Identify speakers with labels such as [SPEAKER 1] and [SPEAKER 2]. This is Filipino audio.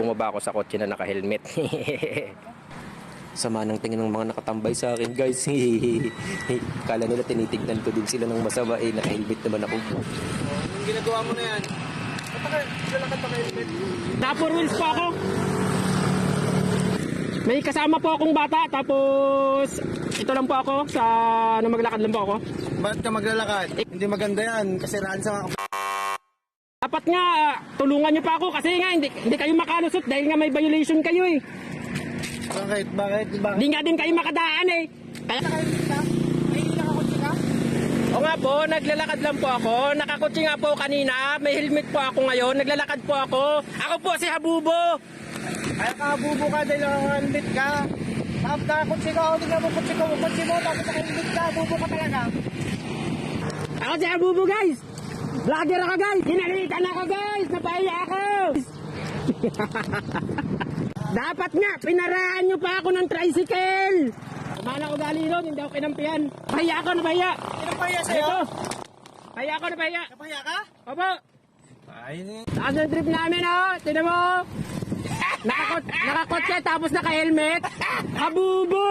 [SPEAKER 1] bumaba ako sa kotse na naka-helmet. Sama ng tingin ng mga nakatambay sa akin, guys. Kala nila tinitignan ko din sila ng masama, naka-helmet naman ako.
[SPEAKER 2] Yung ginagawa mo na yan, lalakad pa helmet.
[SPEAKER 3] Na-4 wheels po ako. May kasama po akong bata, tapos ito lang po ako sa maglakad lang po ako.
[SPEAKER 2] Ba't ka maglalakad? Hindi maganda yan, kasi raan sa mga
[SPEAKER 3] Dapat nga, tulungan niyo pa ako kasi nga hindi kayo makalusot dahil nga may violation kayo eh.
[SPEAKER 2] Bakit?
[SPEAKER 3] Hindi nga din kayo makadaan eh. Kaya... O nga po, naglalakad lang po ako. Nakakotse nga po kanina. May helmet po ako ngayon. Naglalakad po ako. Ako po si Habubo.
[SPEAKER 2] Kaya kabubo ka dahil helmet ka. Tapos kakotse ka, o tingnan mo kotse mo, tapos helmet ka, bubo ka talaga.
[SPEAKER 3] Ako si Habubo, guys. Vlogger ako, guys. Hinalitan ako, guys. Napahiya ako. Dapat nga, pinaraan nyo pa ako ng tricycle. Kumana ko gali ron, hindi ako kinampihan. Pahiya ako, napahiya.
[SPEAKER 2] Sino pahiya sa'yo?
[SPEAKER 3] Ito. Pahiya ako, napahiya.
[SPEAKER 2] Napahiya ka?
[SPEAKER 3] Opo.
[SPEAKER 2] Ay,
[SPEAKER 3] Saan yung trip namin, oh? Tinan mo. Nakakotse tapos naka-helmet. Habubo!